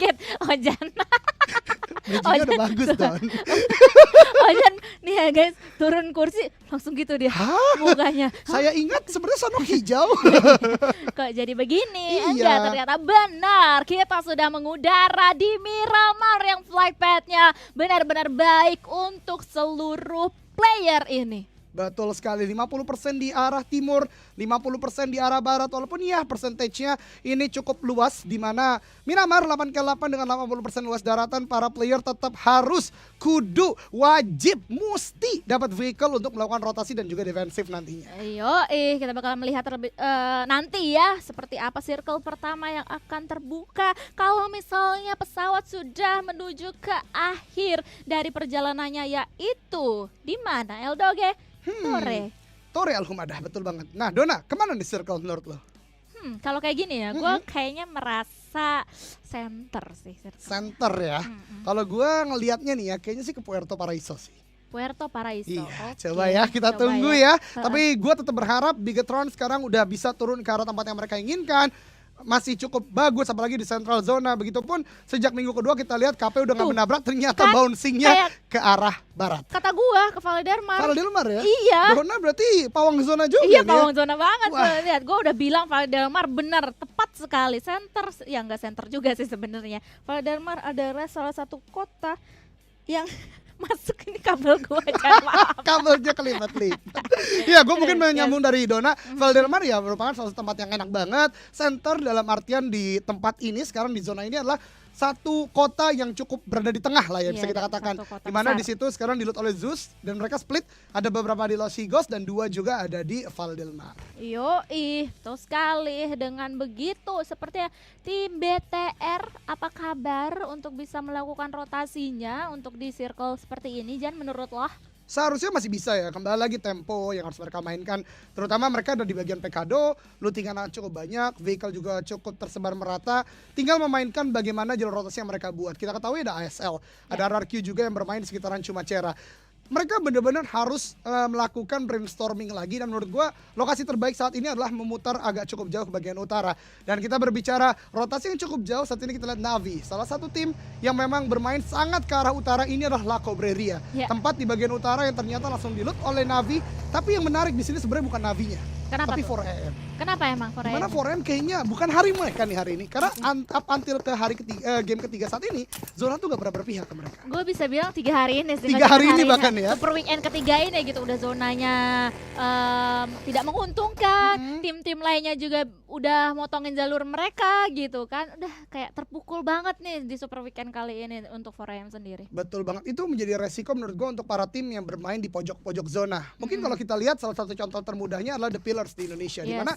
Fit, Ojan. Bridging-nya udah bagus Don. Ojan nih ya guys, turun kursi langsung gitu dia mukanya. Saya ingat sebenarnya Sanok hijau. Kok jadi begini? Iya. Enggak, ternyata benar. Kita sudah mengudara di Miramar yang flight path-nya benar-benar baik untuk seluruh player ini. Betul sekali, 50% di arah timur, 50% di arah barat. Walaupun ya persentasenya ini cukup luas, di mana Miramar 8x8 dengan 80% luas daratan, para player tetap harus, kudu, wajib, mesti dapat vehicle untuk melakukan rotasi dan juga defensif nantinya. Ayo, kita bakal melihat nanti ya seperti apa circle pertama yang akan terbuka kalau misalnya pesawat sudah menuju ke akhir dari perjalanannya, yaitu di mana Eldoge? Tore Al-Humadah, betul banget. Nah Dona, kemana nih circle menurut lo? Kalau kayak gini ya, gue kayaknya merasa center sih. Center ya. Kalau gue ngelihatnya nih ya, kayaknya sih ke Puerto Paraiso sih. Puerto Paraiso. Iya, Oke, coba ya kita coba tunggu ya. Tapi gue tetap berharap Bigetron sekarang udah bisa turun ke arah tempat yang mereka inginkan. Masih cukup bagus, apalagi di central zona. Begitupun sejak minggu kedua kita lihat KP udah nggak menabrak, ternyata kan, bouncingnya ke arah barat. Kata gua ke Valdelmar. Valdelmar ya? Iya. Dona berarti pawang zona juga Iya, nih pawang ya? zona banget. Wah. Lihat, gua udah bilang Valdelmar bener, tepat sekali. Center, ya nggak center juga sih sebenarnya. Valdelmar adalah salah satu kota yang masuk ini kabel gua aja, maaf. Kabelnya kelipat-lipat. Iya, gue mungkin menyambung dari Dona. Valdelmar ya merupakan salah satu tempat yang enak banget. Center dalam artian di tempat ini sekarang di zona ini adalah satu kota yang cukup berada di tengah lah ya, bisa Iya, kita katakan. satu kota Dimana besar. di situ sekarang dilut oleh Zeus dan mereka split. Ada beberapa di Los Higos dan 2 juga ada di Valdelmar. Betul sekali. Dengan begitu, sepertinya tim BTR apa kabar untuk bisa melakukan rotasinya untuk di circle seperti ini, Jan, menurut lo? Seharusnya masih bisa ya, kembali lagi tempo yang harus mereka mainkan. Terutama mereka ada di bagian Pekado, lootingan cukup banyak, vehicle juga cukup tersebar merata. Tinggal memainkan bagaimana jalur rotasi yang mereka buat. Kita ketahui ada ASL, ada RRQ juga yang bermain di sekitaran Chumacera. Mereka benar-benar harus melakukan brainstorming lagi, dan menurut gua lokasi terbaik saat ini adalah memutar agak cukup jauh ke bagian utara. Dan kita berbicara rotasi yang cukup jauh, saat ini kita lihat Navi, salah satu tim yang memang bermain sangat ke arah utara ini adalah La Cobreria. Tempat di bagian utara yang ternyata langsung dilut oleh Navi, tapi yang menarik di sini sebenarnya bukan Navinya. Kenapa Tapi tuh? 4AM. Kenapa emang 4AM? Karena 4AM kayaknya bukan hari mereka nih hari ini. Karena up until ke hari ketiga, game ketiga saat ini, Zona tuh gak pernah berpihak ke mereka. Gue bisa bilang 3 hari ini sih. 3 hari ini bahkan ya. Super weekend ketiga ini gitu, udah zonanya tidak menguntungkan. Tim-tim lainnya juga udah motongin jalur mereka gitu kan. Udah kayak terpukul banget nih di super weekend kali ini untuk 4AM sendiri. Betul banget, itu menjadi resiko menurut gue untuk para tim yang bermain di pojok-pojok zona. Mungkin kalau kita lihat salah satu contoh termudahnya adalah The Pillars di Indonesia, di mana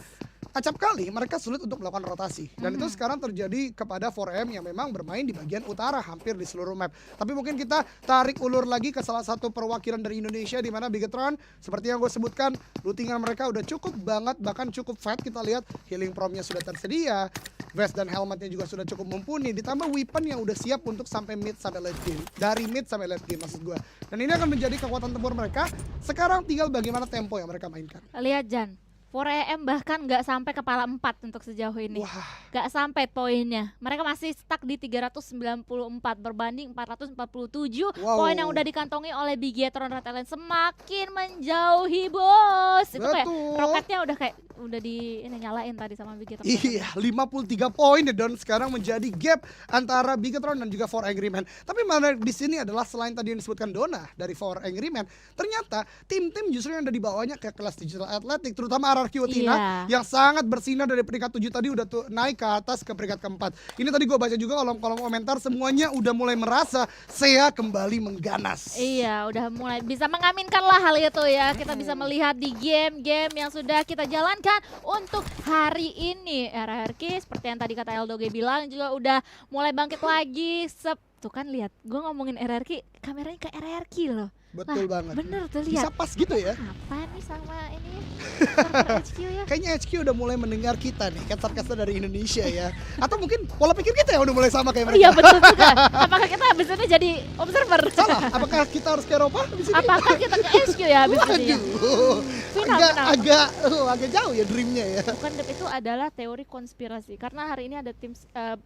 acap kali mereka sulit untuk melakukan rotasi. Dan itu sekarang terjadi kepada 4M yang memang bermain di bagian utara hampir di seluruh map. Tapi mungkin kita tarik ulur lagi ke salah satu perwakilan dari Indonesia, di mana Bigetron, seperti yang gue sebutkan, lootingan mereka udah cukup banget, bahkan cukup fat. Kita lihat healing promnya sudah tersedia, vest dan helmetnya juga sudah cukup mumpuni, ditambah weapon yang udah siap untuk sampai mid sampai late game. Dari mid sampai late game maksud gue. Dan ini akan menjadi kekuatan tempur mereka. Sekarang tinggal bagaimana tempo yang mereka mainkan. Lihat Jan, 4AM bahkan nggak sampai kepala 4 untuk sejauh ini. Nggak sampai poinnya. Mereka masih stuck di 394 berbanding 447. Poin yang udah dikantongi oleh Bigetron Red Alliance semakin menjauhi, bos. Itu kayak roketnya udah nyalain tadi sama Bigetron. Iya, 53 poin dan sekarang menjadi gap antara Bigetron dan juga 4 Angry Men. Tapi menarik di sini adalah selain tadi yang disebutkan Dona dari 4 Angry Men, ternyata tim-tim justru yang ada di bawahnya kayak kelas Digital Athletic, terutama RRQ Tina yang sangat bersinar dari peringkat 7 tadi udah naik ke atas ke peringkat keempat. Ini tadi gue baca juga kolom komentar, semuanya udah mulai merasa Sea kembali mengganas. Iya, udah mulai bisa mengaminkan lah hal itu ya. Kita bisa melihat di game-game yang sudah kita jalankan untuk hari ini. RRQ seperti yang tadi kata Eldoge bilang juga udah mulai bangkit lagi. Tuh kan lihat, gue ngomongin RRQ, kameranya ke RRQ loh. Betul banget. Bener tuh lihat. Bisa pas gitu ya. Apa nih sama ini server HQ ya? Kayaknya HQ udah mulai mendengar kita nih, caster-caster dari Indonesia ya. Atau mungkin pola pikir kita yang udah mulai sama kayak mereka. Iya betul juga. Apakah kita habis ini jadi observer? Salah, apakah kita harus ke Eropa habis ini? Apakah kita ke HQ ya habis ini? Ya? Waduh. agak jauh ya dreamnya ya. Bukan, itu adalah teori konspirasi karena hari ini ada tim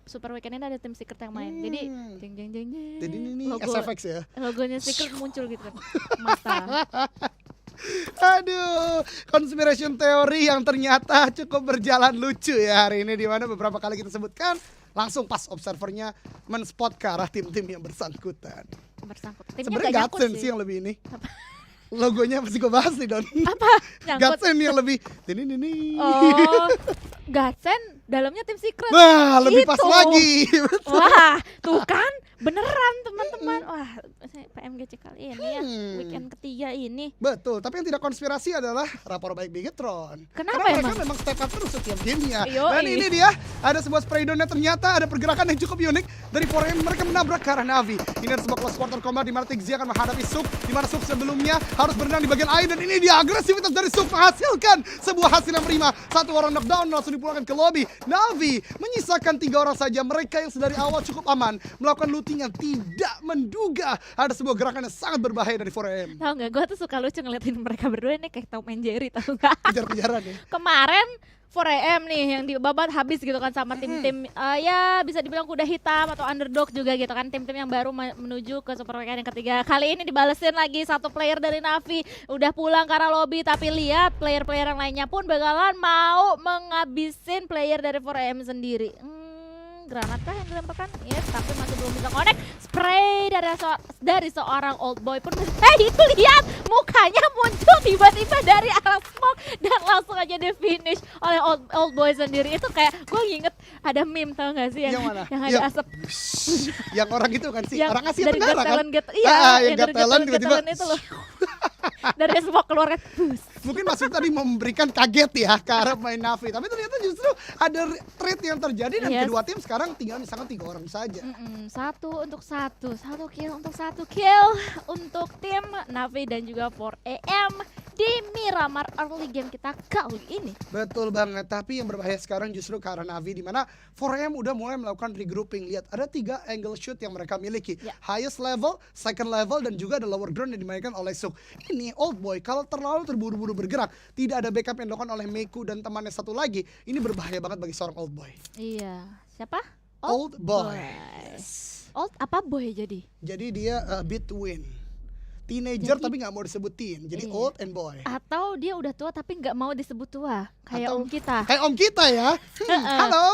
Super Weekend ini ada tim Secret yang main. Jadi jeng jeng jeng jeng. Jadi ini SFX ya. Logonya Secret muncul gitu kan. Mata. Aduh, conspiration teori yang ternyata cukup berjalan lucu ya hari ini, di mana beberapa kali kita sebutkan langsung pas observernya men-spot ke arah tim-tim yang bersangkutan. Sebenarnya Gatsen sih yang lebih ini. Apa? Logonya pasti gue bahas nih Don. Apa? Gatsen yang lebih ini. Oh, Gatsen dalamnya tim Secret. Wah, lebih pas lagi. Wah, tuh kan beneran teman-teman. Wah, PMGC kali ini ya weekend ketiga ini. Betul, tapi yang tidak konspirasi adalah rapor baik Bigetron. Kenapa Karena emang? mereka memang step up terus setiap gamenya. Dan ini dia, ada sebuah spray down yang ternyata ada pergerakan yang cukup unik dari 4AM. Mereka menabrak ke arah Navi. Ini ada sebuah close quarter combat di mana Tigzia akan menghadapi Suk, di mana Suk sebelumnya harus berenang di bagian air, dan ini dia agresivitas dari Suk menghasilkan sebuah hasil yang prima. Satu orang knockdown langsung dipulangkan ke lobby. Navi menyisakan 3 orang saja. Mereka yang sedari awal cukup aman melakukan looting yang tidak menduga ada sebuah gerakan yang sangat berbahaya dari 4AM. Tahu nggak, gue tuh suka lucu ngeliatin mereka berdua ini kayak Tom and Jerry, tahu nggak? Kejar-kejaran ya. Kemarin 4AM nih yang dibabat habis gitu kan sama tim-tim ya bisa dibilang kuda hitam atau underdog juga gitu kan, tim-tim yang baru menuju ke Super Weekend yang ketiga. Kali ini dibalesin lagi satu player dari Navi udah pulang ke arah lobby, tapi lihat player-player yang lainnya pun bakalan mau menghabisin player dari 4AM sendiri. Granat kah yang dilemparkan? Yes, tapi masih belum bisa connect. Spray dari seorang old boy pun. Itu lihat mukanya muncul tiba-tiba dari arah smoke dan langsung aja di finish oleh old boy sendiri. Itu kayak gue inget ada meme, tau gak sih yang ada asap. Yang orang itu kan sih, orang Asia dari Tenggara kan? Iya, yang Got Talent tiba-tiba itu loh. Dari smoke keluar kan. Mungkin maksud tadi memberikan kaget ya ke arah main Navi, tapi ternyata justru ada trade yang terjadi dan kedua tim sekarang tinggal misalkan 3 orang saja. Satu kill untuk tim Navi dan juga 4AM di Miramar early game kita kali ini. Betul banget, tapi yang berbahaya sekarang justru ke arah Navi, di mana 4AM udah mulai melakukan regrouping. Lihat, ada 3 angle shoot yang mereka miliki. Highest level, second level, dan juga ada lower ground yang dimainkan oleh Suk. Ini old boy kalau terlalu terburu-buru bergerak, tidak ada backup yang dilakukan oleh Meku dan temannya satu lagi, ini berbahaya banget bagi seorang old boy. Iya, siapa? Old boy. Old apa boy jadi? Jadi dia between teenager tapi nggak mau disebut teen, jadi old and boy. Atau dia udah tua tapi nggak mau disebut tua, kayak om kita. Kayak om kita ya. Halo.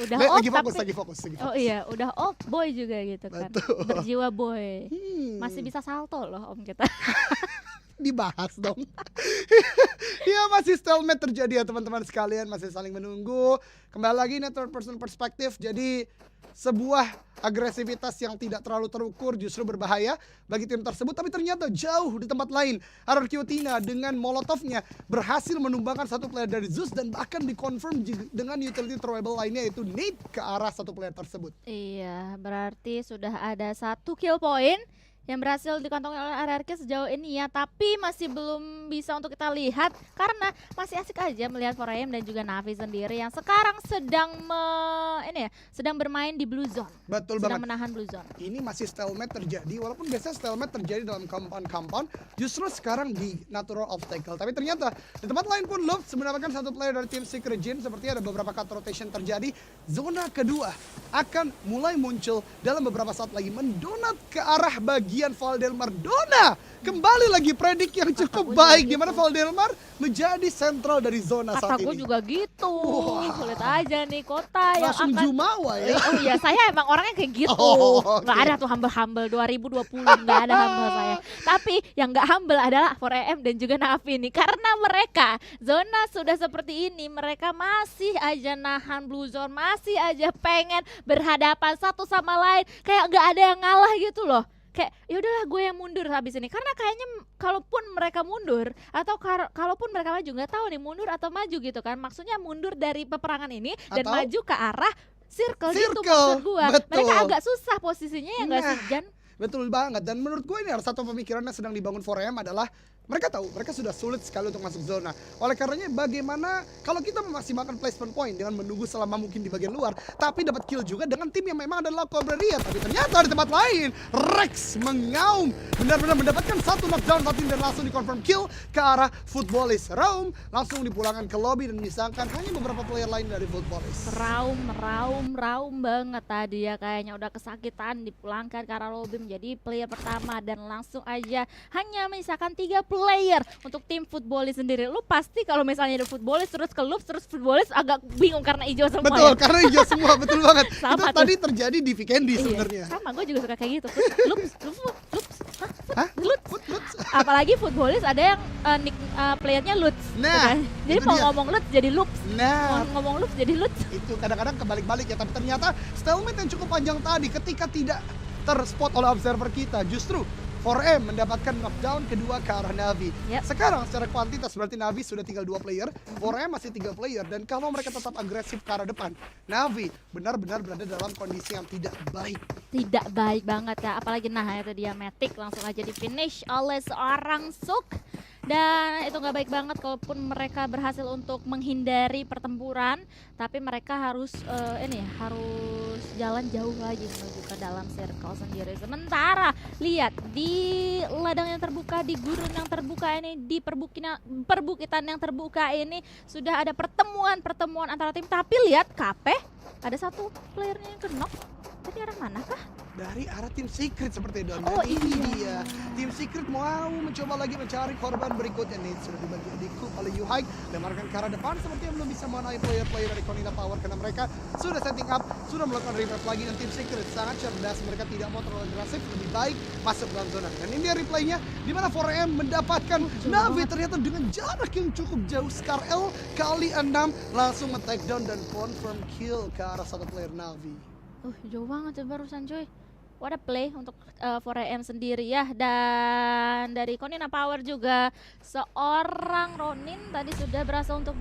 Udah old lagi fokus. Oh iya, udah old boy juga gitu kan. Betul. Berjiwa boy. Masih bisa salto loh om kita. Dibahas dong. Ya masih stalemate terjadi ya teman-teman sekalian, masih saling menunggu. Kembali lagi ini third person perspektif, jadi sebuah agresivitas yang tidak terlalu terukur justru berbahaya bagi tim tersebut. Tapi ternyata jauh di tempat lain, RRQ Tina dengan molotovnya berhasil menumbangkan satu player dari Zeus, dan bahkan dikonfirm dengan utility throwable lainnya yaitu Nate ke arah satu player tersebut. Iya, berarti sudah ada 1 kill point yang berhasil dikantongi oleh RRQ sejauh ini ya, tapi masih belum bisa untuk kita lihat karena masih asik aja melihat 4AM dan juga Navi sendiri yang sekarang sedang sedang bermain di blue zone. Betul sedang banget. Menahan blue zone. Ini masih stalemate terjadi, walaupun biasanya stalemate terjadi dalam compound, justru sekarang di natural obstacle. Tapi ternyata di tempat lain pun Love mendapatkan satu player dari tim Secret Gym. Sepertinya ada beberapa cut rotation terjadi. Zona kedua akan mulai muncul dalam beberapa saat lagi, mendonat ke arah bagian Valdelmar. Dona kembali lagi predik yang cukup baik, di mana Valdelmar menjadi sentral dari zona saat ini. Kata gue juga gitu. Sulit aja nih kota yang langsung akan jumawa ya. Oh iya, saya emang orangnya kayak gitu. Nggak ada tuh humble-humble 2020, nggak ada humble saya. Tapi yang nggak humble adalah 4AM dan juga Navi nih, karena mereka zona sudah seperti ini, mereka masih aja nahan blue zone, masih aja pengen berhadapan satu sama lain, kayak nggak ada yang ngalah gitu loh. Kayak ya udahlah gue yang mundur habis ini, karena kayaknya kalaupun mereka mundur atau kalaupun mereka maju, nggak tahu nih mundur atau maju gitu kan, maksudnya mundur dari peperangan ini dan maju ke arah circle gitu maksud gue. Mereka agak susah posisinya ya nggak sih Jan? Betul banget, dan menurut gue ini adalah satu pemikiran yang sedang dibangun 4AM adalah mereka tahu mereka sudah sulit sekali untuk masuk zona. Oleh karenanya bagaimana kalau kita memaksimalkan placement point dengan menunggu selama mungkin di bagian luar, tapi dapat kill juga dengan tim yang memang adalah Cobreria. Tapi ternyata di tempat lain Rex mengaum, benar-benar mendapatkan satu knockdown saat ini dan langsung dikonfirm kill ke arah Footballist. Raum langsung dipulangkan ke lobby dan misalkan hanya beberapa player lain dari Footballist. Raum banget tadi ya, kayaknya udah kesakitan dipulangkan ke arah lobby menjadi player pertama dan langsung aja hanya menyisakan 3 player untuk tim Footballist sendiri. Lu pasti kalau misalnya ada Footballist terus ke Loops terus Footballist agak bingung karena hijau semua. Betul, ya? karena hijau semua, betul banget. Sama Itu tuh. tadi terjadi di Vikendi sebenarnya. Sama, gue juga suka kayak gitu. Loops. Hah? Lutz. Lutz. Apalagi Footballist ada yang playernya Lutz. Nah, jadi itu mau dia. ngomong Lutz jadi Loops. Nah, Mau ngomong Loops jadi Lutz. itu kadang-kadang kebalik-balik ya, tapi ternyata stalemate yang cukup panjang tadi ketika tidak terspot oleh observer kita, justru 4M mendapatkan knockdown kedua ke arah Navi. Yep. Sekarang secara kuantitas berarti Navi sudah tinggal 2 player, 4M masih 3 player, dan kalau mereka tetap agresif ke arah depan, Navi benar-benar berada dalam kondisi yang tidak baik. Tidak baik banget ya, apalagi nah itu dia Matic langsung aja di finish oleh seorang Suk. Dan itu nggak baik banget kalaupun mereka berhasil untuk menghindari pertempuran, tapi mereka harus harus jalan jauh lagi menuju ke dalam circle sendiri. Sementara lihat di ladang yang terbuka, di gurun yang terbuka ini, di perbukitan yang terbuka ini sudah ada pertemuan antara tim. Tapi lihat KP ada satu playernya yang kena. Tadi arah mana kah? Dari arah tim Secret seperti itu. Oh, Dan ini iya. dia. Tim Secret mau mencoba lagi mencari korban berikutnya nih. Sudah dibagi dikup oleh Yuhai. Lemarkan ke arah depan sepertinya belum bisa mengenai player-player dari Konina Power karena mereka sudah setting up, sudah melakukan revive lagi, dan tim Secret sangat cerdas. Mereka tidak mau terlalu agresif, lebih baik masuk dalam zona. Dan ini dia replaynya di mana 4M mendapatkan Navi ternyata dengan jarak yang cukup jauh. Scar L kali 6 langsung nge-take down dan confirm kill ke arah satu player Navi. Jauh banget ya barusan coy. What a play untuk 4AM sendiri ya. Dan dari Konina Power juga seorang Ronin tadi sudah berhasil untuk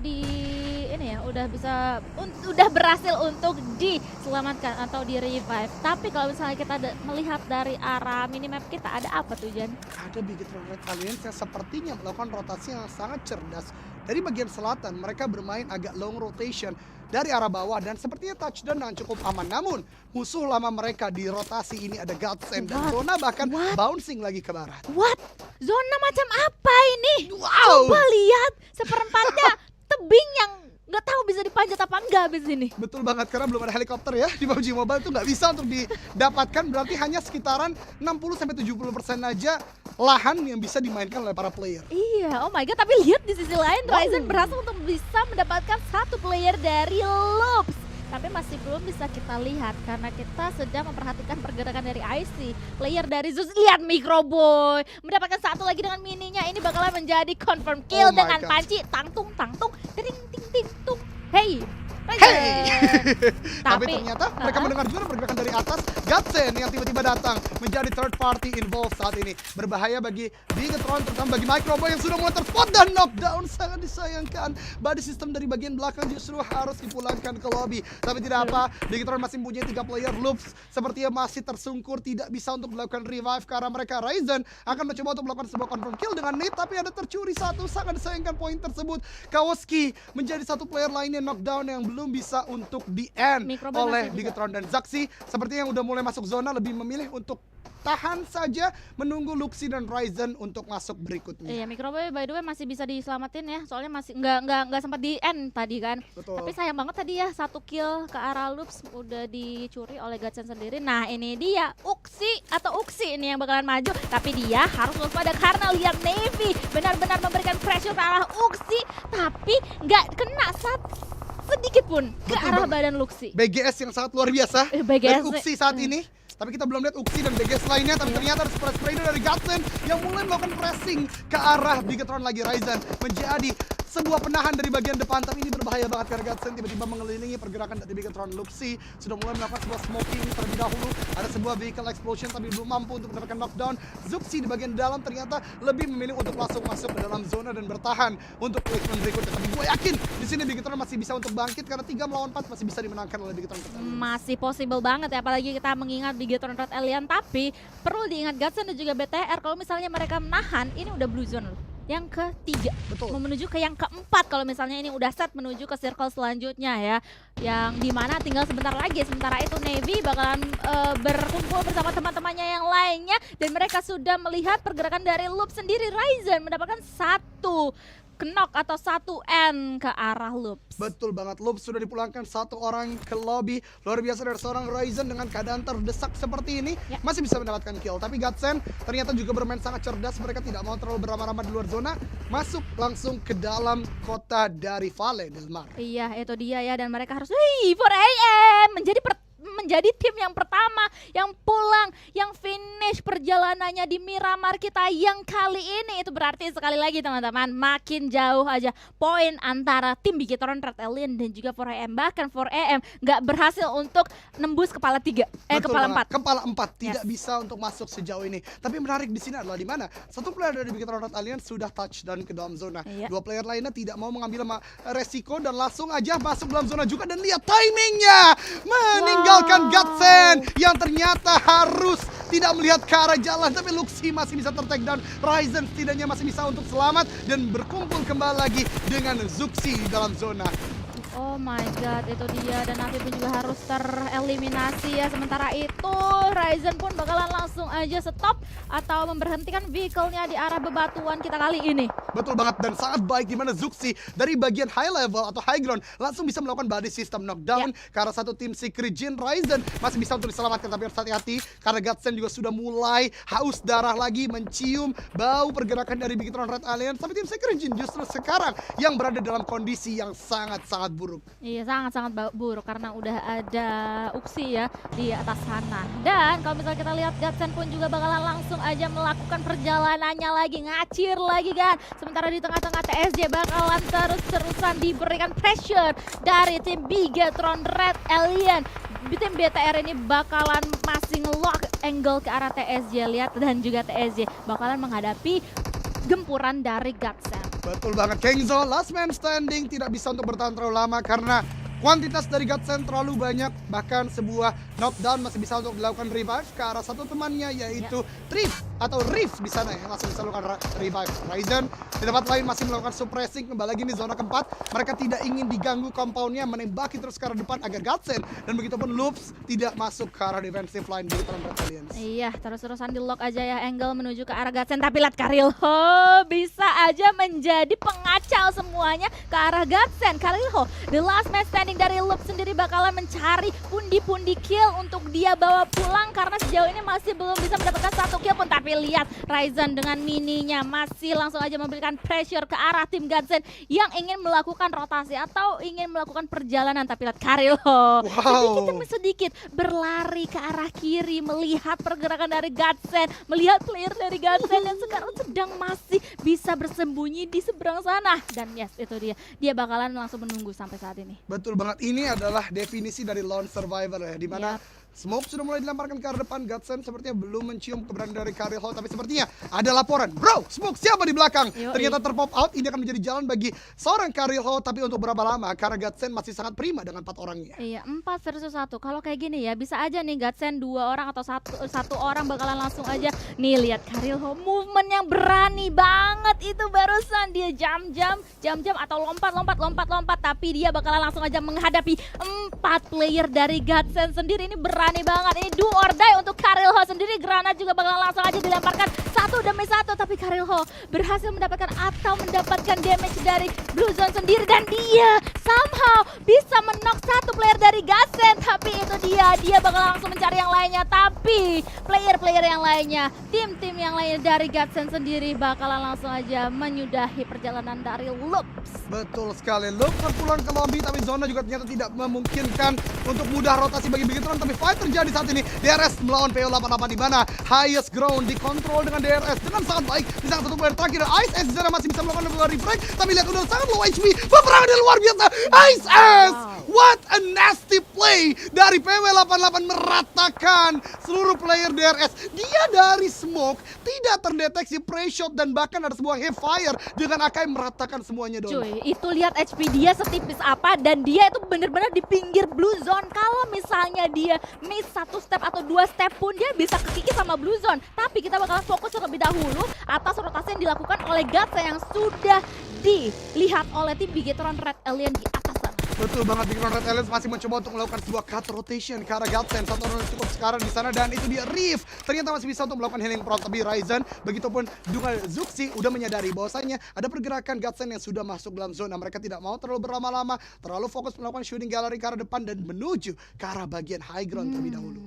udah berhasil untuk diselamatkan atau di revive. Tapi kalau misalnya kita melihat dari arah minimap kita, ada apa tuh Jan? Ada Bigetron Red Alliance yang sepertinya melakukan rotasi yang sangat cerdas. Dari bagian selatan mereka bermain agak long rotation dari arah bawah dan sepertinya touchdown dengan cukup aman. Namun musuh lama mereka di rotasi ini ada Godsend dan Zona bahkan bouncing lagi ke barat. What? Zona macam apa ini? Wow. Coba lihat seperempatnya tebing yang nggak tahu bisa dipanjat apa enggak abis ini. Betul banget, karena belum ada helikopter ya di PUBG Mobile, itu nggak bisa untuk didapatkan. Berarti hanya sekitaran 60-70% aja lahan yang bisa dimainkan oleh para player. Iya, oh my god, tapi lihat di sisi lain Ryzen berhasil untuk bisa mendapatkan satu player dari Loops. Tapi masih belum bisa kita lihat karena kita sedang memperhatikan pergerakan dari IC. Player dari Zeus, lihat Microboy mendapatkan satu lagi dengan mininya. Ini bakalan menjadi confirm kill Oh my dengan God. panci tangtung, ting ting ting tung. Hey, Hey! Tapi Tapi ternyata mereka mendengar juga pergerakan dari atas. Godsend yang tiba-tiba datang menjadi third party involved saat ini. Berbahaya bagi Bigetron, terutama bagi Microboy yang sudah mulai terspot dan knockdown. Sangat disayangkan. Body system dari bagian belakang justru harus dipulangkan ke lobby. Tapi tidak apa, Bigetron masih mempunyai 3 player. Loops sepertinya masih tersungkur, tidak bisa untuk melakukan revive ke arah mereka. Ryzen akan mencoba untuk melakukan sebuah confirm kill dengan nade, tapi ada tercuri satu. Sangat disayangkan poin tersebut. Kawski menjadi satu player lainnya knockdown yang belum bisa untuk di-end Microboy oleh masih Bigetron. Dan Zaxi sepertinya yang udah mulai masuk zona lebih memilih untuk tahan saja menunggu Luxi dan Ryzen untuk masuk berikutnya. Iya, Microboy by the way masih bisa diselamatin ya, soalnya masih nggak sempat di end tadi kan. Betul. Tapi sayang banget tadi ya, satu kill ke arah Loops udah dicuri oleh Godsend sendiri. Nah ini dia Uksi ini yang bakalan maju, tapi dia harus waspada karena lihat Navy benar-benar memberikan pressure ke arah Uksi, tapi nggak kena sedikit pun ke Betul arah banget. badan Luxi. BGS yang sangat luar biasa BGS dari Uksi saat ini. Tapi kita belum lihat Uksi dan BGS lainnya. Tapi ternyata ada spray dari Godsend yang mulai melakukan pressing ke arah Bigetron lagi. Ryzen menjadi sebuah penahan dari bagian depan, tapi ini berbahaya banget karena Godsend tiba-tiba mengelilingi pergerakan dari Bigetron. Luxy sudah mulai melakukan sebuah smoking terlebih dahulu. Ada sebuah vehicle explosion tapi belum mampu untuk mendapatkan knockdown. Zuxi di bagian dalam ternyata lebih memilih untuk langsung masuk ke dalam zona dan bertahan untuk placement berikutnya. Tapi gue yakin di sini Bigetron masih bisa untuk bangkit karena 3 melawan 4 masih bisa dimenangkan oleh Bigetron. Masih possible banget ya, apalagi kita mengingat Bigetron Red Alien. Tapi perlu diingat Godsend dan juga BTR, kalau misalnya mereka menahan, ini udah blue zone loh. Yang ketiga, mau menuju ke yang keempat kalau misalnya ini udah set menuju ke circle selanjutnya ya, yang dimana tinggal sebentar lagi. Sementara itu Navy bakalan berkumpul bersama teman-temannya yang lainnya, dan mereka sudah melihat pergerakan dari Loop sendiri. Ryzen mendapatkan 1 knock atau 1 N ke arah Loops. Betul banget, Loops sudah dipulangkan 1 orang ke lobby. Luar biasa dari seorang Ryzen dengan keadaan terdesak seperti ini masih bisa mendapatkan kill. Tapi Godsend ternyata juga bermain sangat cerdas. Mereka tidak mau terlalu beramah-ramah di luar zona, masuk langsung ke dalam kota dari Vale del Mar. Iya, itu dia ya, dan mereka harus 4 AM menjadi tim yang pertama yang pulang, yang finish perjalanannya di Miramar kita yang kali ini. Itu berarti sekali lagi teman-teman, makin jauh aja poin antara tim Bigetron Red Alien dan juga 4AM. Bahkan 4AM nggak berhasil untuk nembus kepala 3, kepala 4. Kepala 4 tidak bisa untuk masuk sejauh ini. Tapi menarik di sini adalah di mana 1 player dari Bigetron Red Alien sudah touchdown ke dalam zona. 2 player lainnya tidak mau mengambil resiko dan langsung aja masuk dalam zona juga, dan lihat timingnya meninggalkan Godsend yang ternyata harus tidak melihat ke arah jalan, tapi Luxy masih bisa ter-takedown. Ryzen setidaknya masih bisa untuk selamat dan berkumpul kembali lagi dengan Zuxi di dalam zona. Oh my god, itu dia, dan Navi pun juga harus tereliminasi ya. Sementara itu Ryzen pun bakalan langsung aja stop atau memberhentikan vehicle-nya di arah bebatuan kita kali ini. Betul banget, dan sangat baik di mana Zuxi dari bagian high level atau high ground langsung bisa melakukan body system knockdown ke arah satu tim Secret Jin. Ryzen masih bisa untuk diselamatkan, tapi harus hati-hati karena Godsend juga sudah mulai haus darah lagi, mencium bau pergerakan dari Bigetron Red Alien. Tapi tim Secret Jin justru sekarang yang berada dalam kondisi yang sangat-sangat buruk. Iya, sangat-sangat buruk karena udah ada Uxi ya di atas sana. Dan kalau misalnya kita lihat Godsend pun juga bakalan langsung aja melakukan perjalanannya lagi, ngacir lagi kan. Sementara di tengah-tengah TSJ bakalan terus-terusan diberikan pressure dari tim Bigetron Red Alien. Tim BTR ini bakalan masih nge-lock angle ke arah TSJ, lihat, dan juga TSJ bakalan menghadapi gempuran dari Godsend. Betul banget, Kengzo last man standing tidak bisa untuk bertahan terlalu lama karena kuantitas dari Godsend terlalu banyak. Bahkan sebuah knockdown masih bisa untuk dilakukan revive ke arah satu temannya, yaitu Trip atau Riff di sana yang langsung bisa melakukan revive. Ryzen di tempat lain masih melakukan suppressing, kembali lagi di zona keempat. Mereka tidak ingin diganggu compoundnya, menembaki terus ke arah depan agar Godsend dan begitupun Loops tidak masuk ke arah defensive line di Red Alien. Iya, terus-terusan di lock aja ya angle menuju ke arah Godsend, tapi lihat Karilho bisa aja menjadi pengacau semuanya ke arah Godsend. Karilho, the last man standing dari Loop sendiri bakalan mencari pundi-pundi kill untuk dia bawa pulang karena sejauh ini masih belum bisa mendapatkan 1 kill pun. Tapi lihat Ryzen dengan mininya masih langsung aja memberikan pressure ke arah tim Godsend yang ingin melakukan rotasi atau ingin melakukan perjalanan. Tapi lihat Karilho sedikit demi sedikit berlari ke arah kiri, melihat pergerakan dari Godsend, melihat player dari Godsend, dan sekarang sedang masih bisa bersembunyi di seberang sana. Dan yes, itu dia bakalan langsung menunggu sampai saat ini. Betul banget, ini adalah definisi dari lone survivor ya, dimana smoke sudah mulai dilemparkan ke arah depan. Godsend sepertinya belum mencium keberadaan dari Karilho, tapi sepertinya ada laporan, bro, smoke siapa di belakang? Ternyata terpop out. Ini akan menjadi jalan bagi seorang Karilho, tapi untuk berapa lama? Karena Godsend masih sangat prima dengan 4 orangnya. Iya, 4 versus 1. Kalau kayak gini ya, bisa aja nih Godsend 2 orang atau satu orang bakalan langsung aja. Nih lihat Karilho, movement yang berani banget itu barusan. Dia jam-jam atau lompat, tapi dia bakalan langsung aja menghadapi 4 player dari Godsend sendiri. Ini berani banget, ini do or die untuk Karilho sendiri. Granat juga bakalan langsung aja dilemparkan 1 demi 1, tapi Karilho berhasil mendapatkan damage dari Blue Zone sendiri, dan dia somehow bisa menok 1 player dari Godsend. Tapi itu dia bakal langsung mencari yang lainnya, tapi player-player yang lainnya, tim-tim yang lainnya dari Godsend sendiri bakalan langsung aja menyudahi perjalanan dari Loops. Betul sekali, Loops pulang ke lobby, tapi zona juga ternyata tidak memungkinkan untuk mudah rotasi bagi Bigetron. Tapi mulai terjadi saat ini. DRS melawan PO88 di mana highest ground dikontrol dengan DRS dengan sangat baik. Di saat satu player terakhir Ice S masih bisa melakukan refrag, tapi lihat udah sangat low HP. Peperangan yang luar biasa. Ice S, what a nasty play dari PW88 meratakan seluruh player DRS. Dia dari smoke tidak terdeteksi pre-shot dan bahkan ada sebuah heavy fire dengan AK meratakan semuanya dong. Cuy, itu lihat HP dia setipis apa dan dia itu bener-bener di pinggir blue zone. Kalau misalnya dia miss 1 step atau 2 step pun dia bisa kekikis sama blue zone. Tapi kita bakalan fokus terlebih dahulu atas rotasi yang dilakukan oleh Gatsa yang sudah dilihat oleh tim Bigetron Red Alien di atas sana. Betul banget, Bigetron Red Alliance masih mencoba untuk melakukan sebuah cut rotation ke arah Gatsen. Satu orang cukup sekarang di sana dan itu dia Reef. Ternyata masih bisa untuk melakukan healing prompt, tapi Ryzen begitupun juga Zuxi udah menyadari bahwasanya ada pergerakan Gatsen yang sudah masuk dalam zona. Mereka tidak mau terlalu berlama-lama, terlalu fokus melakukan shooting gallery ke arah depan dan menuju ke arah bagian high ground terlebih dahulu.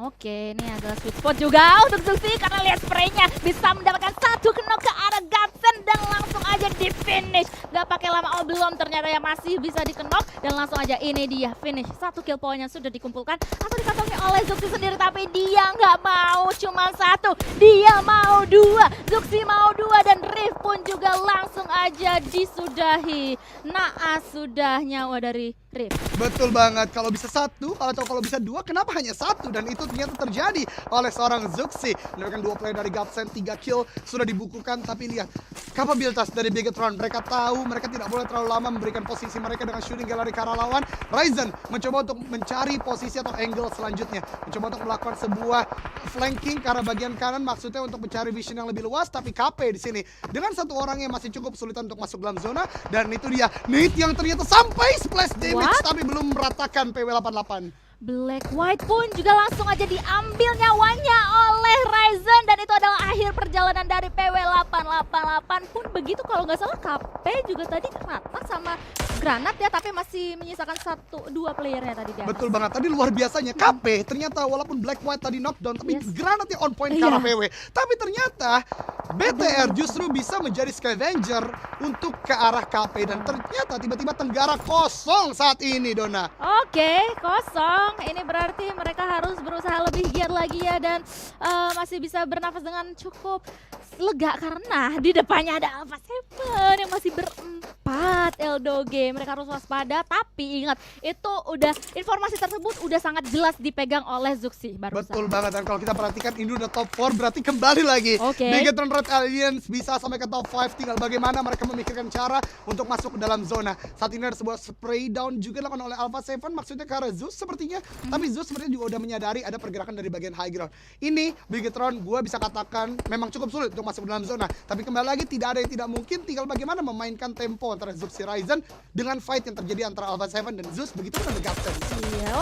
Oke, ini adalah sweet spot juga untuk Zuxi karena lihat spraynya bisa mendapatkan 1 knock ke arah Gatsen dan langsung aja di finish. Gak pakai lama, oh belum, ternyata ya masih bisa di knock dan langsung aja ini dia finish. 1 kill point yang sudah dikumpulkan atau dikantongi oleh Zuxi sendiri, tapi dia nggak mau cuma 1, dia mau 2. Zuxi mau 2 dan Riff pun juga langsung aja disudahi. Naas sudah nyawa dari Riff. Betul banget, kalau bisa 1 atau kalau bisa 2, kenapa hanya 1? Dan itu ternyata terjadi oleh seorang Zuxi. Mendapatkan 2 play dari Gatsen, 3 kill sudah dibukukan, tapi lihat kapabilitas dari Bigetron. Mereka tahu mereka tidak boleh terlalu lama memberikan posisi mereka dengan shooting gallery ke arah lawan. Ryzen mencoba untuk mencari posisi atau angle selanjutnya, mencoba untuk melakukan sebuah flanking ke arah bagian kanan, maksudnya untuk mencari vision yang lebih luas. Tapi KP di sini dengan 1 orang yang masih cukup kesulitan untuk masuk dalam zona, dan itu dia Nate yang ternyata sampai splash damage tapi belum meratakan PW88. Black White pun juga langsung aja diambil nyawanya oleh Ryzen dan itu adalah akhir perjalanan dari PW888 pun begitu. Kalau nggak salah KP juga tadi rata sama granat ya, tapi masih menyisakan 1-2 playernya tadi di atas. Betul banget, tadi luar biasanya KP ternyata walaupun Black White tadi knockdown tapi granatnya on point ke arah PW. Tapi ternyata BTR justru bisa menjadi scavenger untuk ke arah KP dan ternyata tiba-tiba Tenggara kosong saat ini, Dona. Oke, kosong. Ini berarti mereka harus berusaha lebih giat lagi ya dan masih bisa bernafas dengan cukup lega karena di depannya ada Alpha Seven yang masih berempat Eldoge. Mereka harus waspada, tapi ingat itu udah informasi tersebut udah sangat jelas dipegang oleh Zuxi barusan. Betul banget, dan kalau kita perhatikan ini udah top 4 berarti kembali lagi. Bigetron Red Alliance bisa sampai ke top 5, tinggal bagaimana mereka memikirkan cara untuk masuk ke dalam zona. Saat ini ada sebuah spray down juga dilakukan oleh Alpha Seven, maksudnya ke arah Zeus sepertinya. Tapi Zeus sepertinya juga udah menyadari ada pergerakan dari bagian high ground. Ini Bigetron gue bisa katakan memang cukup sulit untuk masuk dalam zona. Tapi kembali lagi tidak ada yang tidak mungkin, tinggal bagaimana memainkan tempo antara Zuxi Ryzen dengan fight yang terjadi antara Alpha Seven dan Zeus, begitu dengan The Gatsen. Iya,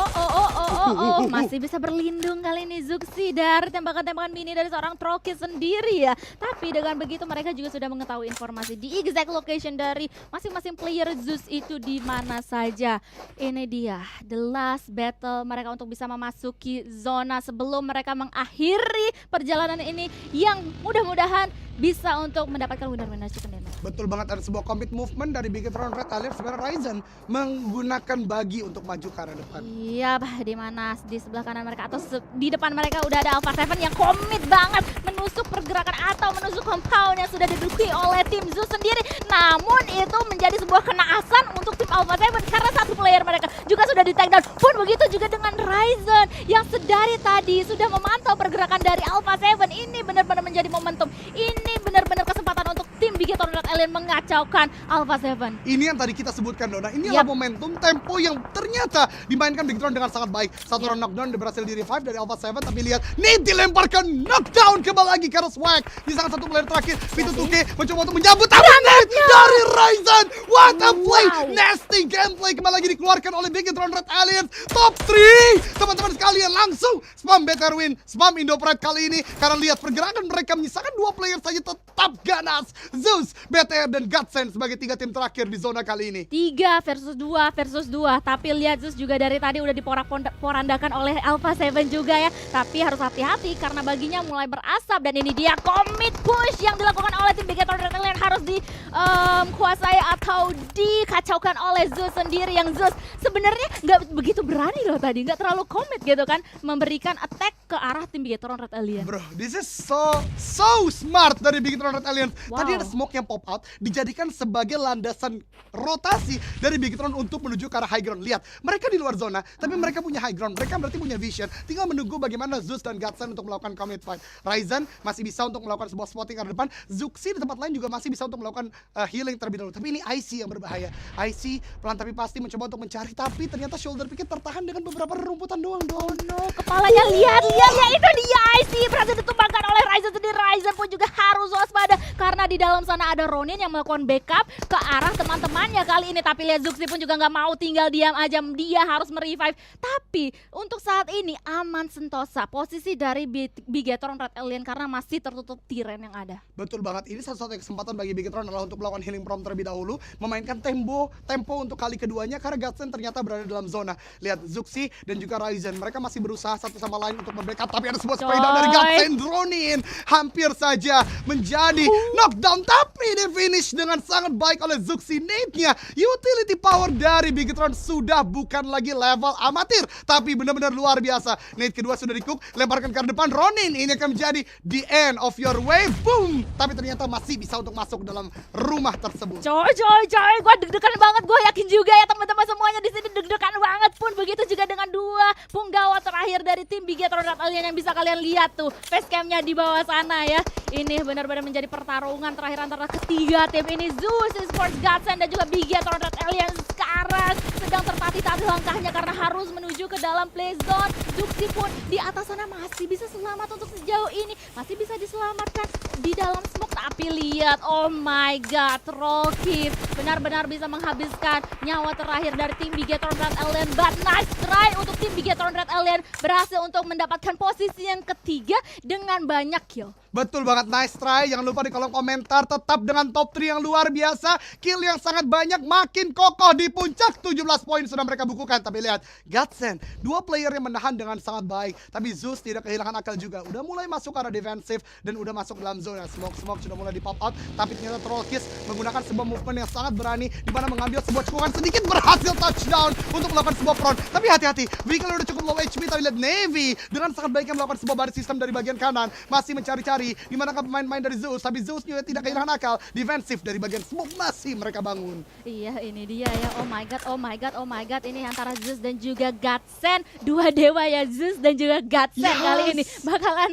masih bisa berlindung kali ini Zuxi dari tembakan-tembakan mini dari seorang Troki sendiri ya. Tapi dengan begitu mereka juga sudah mengetahui informasi di exact location dari masing-masing player Zeus itu di mana saja. Ini dia the last battle mereka untuk bisa memasuki zona sebelum mereka mengakhiri perjalanan ini yang mudah-mudahan bisa untuk mendapatkan winner-winner chicken dinner. Betul banget, ada sebuah commit movement dari Bigetron Red Alliance sebenarnya Ryzen menggunakan bagi untuk maju ke arah depan. Iya, di mana di sebelah kanan mereka atau di depan mereka udah ada Alpha Seven yang komit banget menusuk pergerakan atau menusuk compound yang sudah diduduki oleh tim Zeus sendiri. Namun itu menjadi sebuah kenaasan untuk tim Alpha Seven karena 1 player mereka juga sudah di take down. Pun begitu juga dengan Ryzen yang sedari tadi sudah memantau pergerakan dari Alpha Seven. Ini benar-benar menjadi momentum. Ini benar-benar kesempatan untuk tim Bigetron Red Alien mengacaukan Alpha Seven. Ini yang tadi kita sebutkan, Dona. Ini adalah momentum tempo yang ternyata dimainkan Bigetron dengan sangat baik. 1 round knockdown berhasil di revive dari Alpha Seven, tapi lihat Nate dilemparkan knockdown kembali lagi karena swag di salah 1 player terakhir. P2K mencoba untuk menyambut tapi Nate dari Ryzen. What a play! Nasty gameplay kembali lagi dikeluarkan oleh Bigetron Red Alliance. Top 3 teman-teman sekalian, langsung spam BTR win, spam Indo Pride kali ini karena lihat pergerakan mereka menyisakan 2 player saja tetap ganas. Zeus, BTR dan Gatsen sebagai 3 tim terakhir di zona kali ini. 3 versus 2, tapi lihat Zeus juga dari tadi udah diporak-porandakan oleh Alpha Seven juga ya. Tapi harus hati-hati karena baginya mulai berasap dan ini dia commit push yang dilakukan oleh tim Bigetron Red Alliance harus harus dikuasai atau dikacaukan oleh Zeus sendiri, yang Zeus sebenarnya nggak begitu berani loh tadi, nggak terlalu komit gitu kan memberikan attack ke arah tim Bigetron Red Alliance. Bro, this is so smart dari Bigetron Red Alliance. Tadi ada smoke yang pop out dijadikan sebagai landasan rotasi dari Bigetron untuk menuju ke arah high ground. Lihat, mereka di luar zona, tapi mereka punya high ground. Mereka berarti punya vision. Tinggal menunggu bagaimana Zeus dan Godsend untuk melakukan commit fight. Ryzen masih bisa untuk melakukan sebuah spotting ke arah depan. Zuxi di tempat lain juga masih bisa untuk melakukan healing terlebih dahulu. Tapi ini IC yang berbahaya. IC pelan tapi pasti mencoba untuk mencari, tapi ternyata shoulder pick tertahan dengan beberapa rerumputan doang. Oh no, kepalanya lihat ya itu dia IC berhasil ditumbangkan oleh Ryzen sendiri. Ryzen pun juga harus waspada karena di dalam sana ada Ronin yang melakukan backup ke arah teman-temannya kali ini. Tapi lihat Zuxi pun juga nggak mau tinggal diam aja, dia harus merevive. Tapi untuk saat ini aman sentosa posisi dari Bigetron Red Alien karena masih tertutup Tiren yang ada. Betul banget, ini satu-satunya kesempatan bagi Bigetron adalah untuk melakukan healing prompt terlebih dahulu, memainkan tempo untuk kali keduanya karena Godsend ternyata berada dalam zona. Lihat Zuxi dan juga Ryzen, mereka masih berusaha satu sama lain untuk membackup, tapi ada sebuah spray down dari Godsend. Ronin hampir saja menjadi knockdown, tapi di finish dengan sangat baik oleh Zuxi. Nade-nya, utility power dari Bigetron sudah bukan lagi level amatir, tapi benar-benar luar biasa. Nade kedua sudah di-cook, lemparkan ke depan. Ronin, ini akan menjadi the end of your way. Boom! Tapi ternyata masih bisa untuk masuk dalam rumah tersebut. Coy, gue deg-degan banget. Gue yakin juga ya teman-teman semuanya di sini deg-degan banget pun. Begitu juga dengan dua punggawa terakhir dari tim Bigetron Red Alien yang bisa kalian lihat tuh facecamnya di bawah sana ya. Ini benar-benar menjadi pertarungan terakhir antara ketiga tim ini, Zeus Esports, Godsend dan juga Bigetron Red Alien. Sekarang sedang tertatih-tatih langkahnya karena harus menuju ke dalam play zone. Zuxi pun di atas sana masih bisa selamat untuk sejauh ini, masih bisa diselamatkan di dalam smoke. Tapi lihat, oh my god, Rocky benar-benar bisa menghabiskan nyawa terakhir dari tim Bigetron Red Alien. But nice try untuk tim Bigetron Red Alien, berhasil untuk mendapatkan posisi yang ketiga dengan banyak kill. Betul banget, nice try. Jangan lupa di kolom komentar tetap dengan top 3 yang luar biasa, kill yang sangat banyak, makin kokoh di puncak. 17 poin sudah mereka bukukan. Tapi lihat, Godsend, dua player yang menahan dengan sangat baik. Tapi Zeus tidak kehilangan akal juga, udah mulai masuk ke arah defensif dan udah masuk dalam zona. Smoke sudah mulai di pop out, tapi ternyata Trollkiss menggunakan sebuah movement yang sangat berani, di mana mengambil sebuah cekungan sedikit, berhasil touchdown untuk melakukan sebuah front. Tapi hati-hati, Vehicle udah cukup low HP. Tapi lihat Navy dengan sangat baiknya melakukan sebuah baris sistem dari bagian kanan, masih mencari-cari di manakah pemain-pemain dari Zeus. Tapi Zeus juga tidak kehilangan akal, defensif dari bagian smoke masih mereka bangun. Iya, ini dia ya. Oh my god, ini antara Zeus dan juga Godsend, dua dewa ya, Zeus dan juga Godsend kali ini bakalan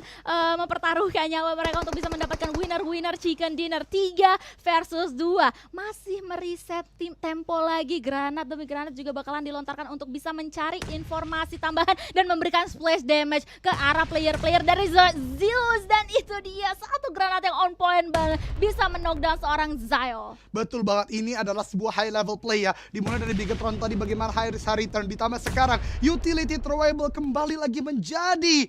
mempertaruhkan nyawa mereka untuk bisa mendapatkan winner chicken dinner 3 versus 2. Masih mereset tempo lagi, granat demi granat juga bakalan dilontarkan untuk bisa mencari informasi tambahan dan memberikan splash damage ke arah player-player dari Zeus. Dan itu dia, satu granat yang on point banget, bisa knockdown seorang Zio. Betul banget, ini adalah sebuah high level play ya, dimulai dari Bigetron tadi bagaimana high risk high return, ditambah sekarang utility throwable kembali lagi menjadi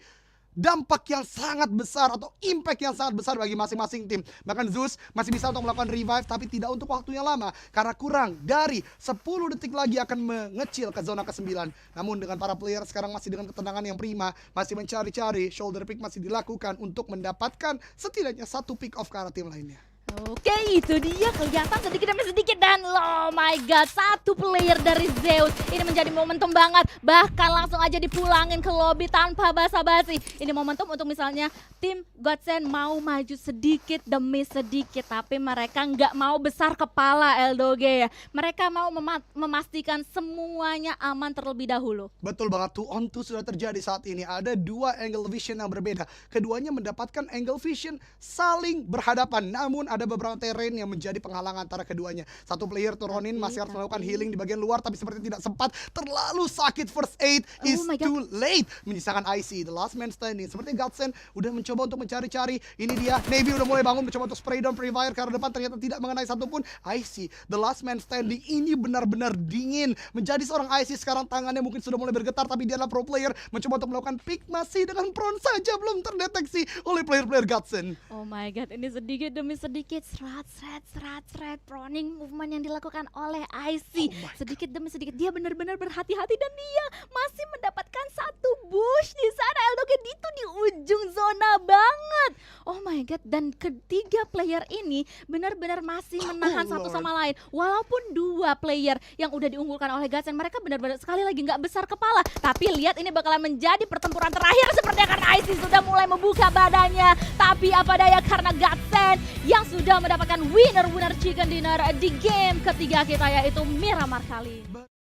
dampak yang sangat besar atau impact yang sangat besar bagi masing-masing tim. Bahkan Zeus masih bisa untuk melakukan revive, tapi tidak untuk waktu yang lama karena kurang dari 10 detik lagi akan mengecil ke zona ke-9. Namun dengan para player sekarang masih dengan ketenangan yang prima, masih mencari-cari, shoulder pick masih dilakukan untuk mendapatkan setidaknya satu pick off ke arah tim lainnya. Oke, itu dia, kelihatan sedikit demi sedikit. Dan oh my god, satu player dari Zeus. Ini menjadi momentum banget, bahkan langsung aja dipulangin ke lobby tanpa basa-basi. Ini momentum untuk misalnya tim Godsend mau maju sedikit demi sedikit, tapi mereka nggak mau besar kepala, Eldoge ya. Mereka mau memastikan semuanya aman terlebih dahulu. Betul banget, 2 on 2 sudah terjadi saat ini. Ada dua angle vision yang berbeda, keduanya mendapatkan angle vision saling berhadapan, namun ada beberapa terrain yang menjadi penghalang antara keduanya. Satu player tuh Ronin masih harus melakukan healing di bagian luar, tapi seperti tidak sempat, terlalu sakit. First aid is too late. Menyisakan IC, the last man standing. Seperti Godsend udah mencoba untuk mencari-cari. Ini dia, Navy udah mulai bangun mencoba untuk spray down Pre-Fire ke arah depan, ternyata tidak mengenai satupun. IC, the last man standing, ini benar-benar dingin. Menjadi seorang IC sekarang tangannya mungkin sudah mulai bergetar, tapi dia adalah pro player, mencoba untuk melakukan pick, masih dengan prone saja, belum terdeteksi oleh player-player Godsend. Oh my god, ini sedikit demi sedikit sedikit serat proning movement yang dilakukan oleh IC. Sedikit demi sedikit dia benar-benar berhati-hati dan dia masih mendapatkan satu push di sana. Eldogen itu di ujung zona banget. Oh my god, dan ketiga player ini benar-benar masih menahan satu sama lain. Walaupun dua player yang udah diunggulkan oleh Godsend, mereka benar-benar sekali lagi nggak besar kepala. Tapi lihat ini bakalan menjadi pertempuran terakhir sepertinya karena IC sudah mulai membuka badannya. Tapi apa daya karena Godsend yang sudah mendapatkan winner chicken dinner di game ketiga kita, yaitu Miramar kali ini.